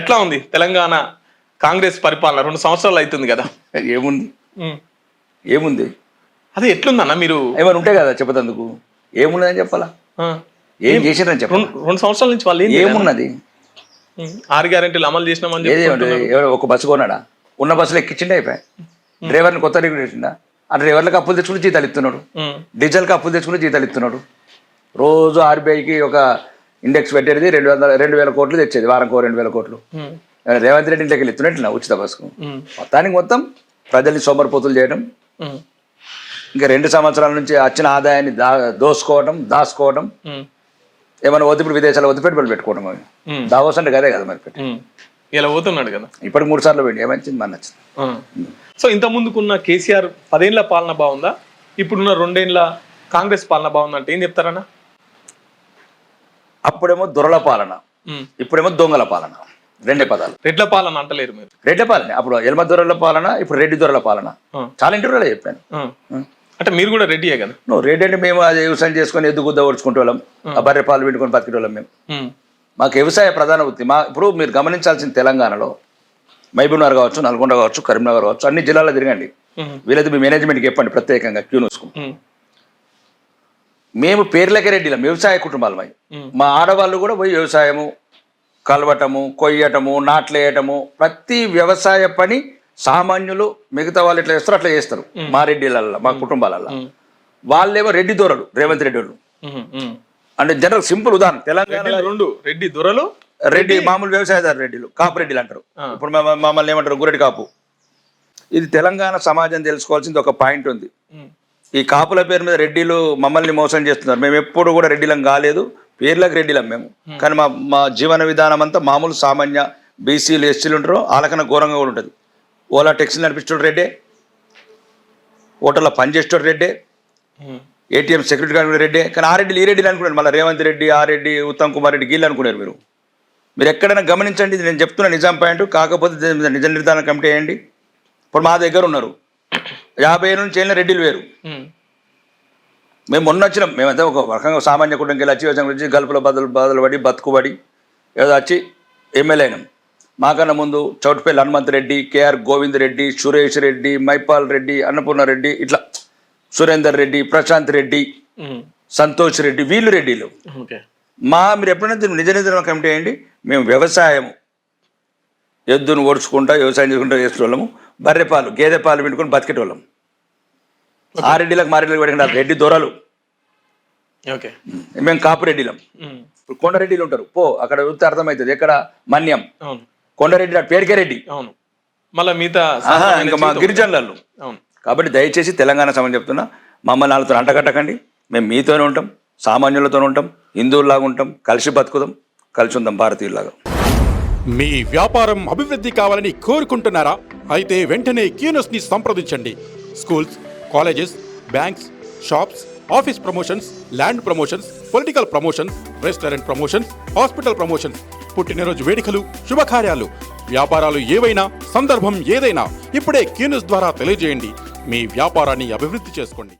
ఎట్లా ఉంది తెలంగాణ కాంగ్రెస్ పరిపాలన 2 సంవత్సరాలు అవుతుంది కదా? ఏముంది అదే ఎట్లుందన్న? మీరు ఏమైనా ఉంటాయి కదా చెప్పదందుకు, ఏమున్నదని చెప్పాలా? ఏం చేసిరని చెప్పాలి? 2 సంవత్సరాల నుంచి వాళ్ళు ఏమున్నది? 6 గ్యారెంటీలు అమలు చేసినామని ఎవరో ఒక బస్సు కొన్నాడా? ఉన్న బస్సులో ఎక్కించిండే అయిపోయి. డ్రైవర్ని కొత్త రిగ్రెట్ చేసిందా? ఆ డ్రైవర్లకు అప్పులు తెచ్చుకుని జీతాలు ఇస్తున్నాడు, డీజిల్కి అప్పులు తెచ్చుకుని జీతాలు ఇస్తున్నాడు. రోజు ఆర్బీఐకి ఒక ఇండెక్స్ పెట్టేది 2,000 కోట్లు తెచ్చేది, వారంకో 2,000 కోట్లు. రేవంత్ రెడ్డి ఇంట్లోకి ఇస్తున్నట్టు ఉచిత బస్సుకు. మొత్తానికి మొత్తం ప్రజల్ని సోమరిపోతులు చేయడం, ఇంకా 2 సంవత్సరాల నుంచి వచ్చిన ఆదాయాన్ని దాచుకోవడం, ఏమైనా ఇప్పుడు విదేశాల్లో పెట్టుబడులు పెట్టుకోవడం. దావోస్ అంటే కదే కదా మరి పెట్టి ఇలా పోతున్నాడు కదా. ఇప్పటికి 3 సార్లు పోయింది, ఏమంచింది మన నచ్చింది. సో ఇంత ముందుకున్న కేసీఆర్ 10 ఏళ్ల పాలన బాగుందా, ఇప్పుడున్న 2 ఏళ్ల కాంగ్రెస్ పాలన బాగుందంటే ఏం చెప్తారన్నా? అప్పుడేమో దొరల పాలన, ఇప్పుడేమో దొంగల పాలన, 2 పదాలు. రెడ్ల పాలన అంటలేరు మీరు? రెడ్ల పాలన అప్పుడు ఎల్మ దొరల పాలన, ఇప్పుడు రెడ్డి దొరల పాలన. చాలా ఇంటర్వ్యూలో చెప్పాను. అంటే మీరు కూడా రెడ్డియే కదా? నువ్వు రెడ్డి అంటే మేము అది వ్యవసాయం చేసుకొని ఎద్దుగుద్ద ఓడ్చుకుంటే వాళ్ళం, ఆ బర్రె పాలు పెట్టుకొని బతికేటోళ్ళం మేము. మాకు వ్యవసాయ ప్రధాన వృత్తి. ఇప్పుడు మీరు గమనించాల్సిన తెలంగాణలో మహబూబ్నగర్ కావచ్చు, నల్గొండ కావచ్చు, కరీంనగర్ కావచ్చు, అన్ని జిల్లాలో తిరగండి. వీళ్ళైతే మీ మేనేజ్మెంట్కి చెప్పండి ప్రత్యేకంగా క్యూనూస్కు. మేము పేర్లకే రెడ్డిలం, వ్యవసాయ కుటుంబాలమై. మా ఆడవాళ్ళు కూడా పోయి వ్యవసాయము, కలవటము, కొయ్యటము, నాట్లేయటము, ప్రతి వ్యవసాయ పని సామాన్యులు మిగతా వాళ్ళు ఎట్లా చేస్తారో అట్లా చేస్తారు మా రెడ్డిలల్లో, మా కుటుంబాలల్లో. వాళ్ళేమో రెడ్డి దొరలు, రేవంత్ రెడ్డి వాళ్ళు. అంటే జనరల్ సింపుల్ ఉదాహరణ, తెలంగాణ 2 రెడ్డి దొరలు, రెడ్డి మామూలు వ్యవసాయదారు రెడ్డిలు, కాపు రెడ్డిలు అంటారు. ఇప్పుడు మమ్మల్ని ఏమంటారు? గురెడ్డి కాపు. ఇది తెలంగాణ సమాజం తెలుసుకోవాల్సింది ఒక పాయింట్ ఉంది. ఈ కాపుల పేరు మీద రెడ్డిలు మమ్మల్ని మోసం చేస్తున్నారు. మేము ఎప్పుడు కూడా రెడ్డిలం కాలేదు, పేర్లకు రెడ్డిలం మేము. కానీ మా జీవన విధానం అంతా మామూలు సామాన్య బీసీలు, ఎస్సీలు ఉంటారు, వాళ్ళకన్నా ఘోరంగా కూడా ఉంటుంది. ఓలా టెక్సీలు నడిపించాడు రెడ్డే, హోటల్లో పనిచేసేటోడు రెడ్డే, ఏటీఎం సెక్యూరిటీ గార్డ్ కూడా రెడ్డే. కానీ ఆ రెడ్డిలు ఈ రెడ్డిలు అనుకున్నారు, మళ్ళీ రేవంత్ రెడ్డి, ఆ రెడ్డి, ఉత్తమ్ కుమార్ రెడ్డి గీళ్ళు అనుకున్నారు. మీరు ఎక్కడైనా గమనించండి, ఇది నేను చెప్తున్న నిజాం పాయింట్. కాకపోతే నిజ నిర్ధారణ కమిటీ వేయండి. ఇప్పుడు మా దగ్గర ఉన్నారు 50 ఏళ్ళ నుంచి వెళ్ళిన రెడ్డిలు వేరు. మేము మొన్న వచ్చినాం, మేమంతా ఒక రకంగా సామాన్య కుటుంబంకి వెళ్ళి వచ్చి వ్యవసాయం గురించి గల్పుల బదులు పడి బతుకుబడి ఏదో వచ్చి ఎమ్మెల్యే అయినాం. మాకన్నా ముందు చౌటుపల్లి హనుమంత్ రెడ్డి, కేఆర్ గోవింద్ రెడ్డి, సురేష్ రెడ్డి, మైపాల్ రెడ్డి, అన్నపూర్ణ రెడ్డి, ఇట్లా సురేందర్ రెడ్డి, ప్రశాంత్ రెడ్డి, సంతోష్ రెడ్డి, వీళ్ళు రెడ్డిలు. మీరు ఎప్పుడైనా నిజ నిర్ధారణ కమిటీ వేయండి. మేము వ్యవసాయము, ఎద్దును ఓడ్చుకుంటా వ్యవసాయం చేసుకుంటా చేసేటోళ్ళము, బర్రె పాలు, గేదె పాలు పెట్టుకుని బతికేటోళ్ళం. ఆ రెడ్డిలకు మా రెడ్డిలకు పెట్టిన రెడ్డి దొరలు, మేము కాపు రెడ్డిలం. కొండరెడ్డిలు ఉంటారు, అక్కడ చూస్తే అర్థమవుతుంది. ఎక్కడ మన్యం, కొండరెడ్డి పేరుకే రెడ్డి. అవును, మళ్ళీ మిగతా ఇంకా మా గిరిజనులలో. కాబట్టి దయచేసి తెలంగాణ సమాజం చెప్తున్నా, మమ్మల్ని వాళ్ళతో అంటగట్టకండి. మేము మీతోనే ఉంటాం, సామాన్యులతో ఉంటాం, హిందువుల్లాగా ఉంటాం, కలిసి బతుకుదాం, కలిసి ఉందాం భారతీయుల్లాగా. మీ వ్యాపారం అభివృద్ధి కావాలని కోరుకుంటున్నారా? అయితే వెంటనే క్యూనస్ని సంప్రదించండి. Schools, colleges, banks, shops, office promotions, land promotions, political promotions, restaurant promotions, hospital promotions, పుట్టినరోజు వేడుకలు, శుభకార్యాలు, వ్యాపారాలు ఏవైనా, సందర్భం ఏదైనా ఇప్పుడే క్యూనస్ ద్వారా తెలియజేయండి. మీ వ్యాపారాన్ని అభివృద్ధి చేసుకోండి.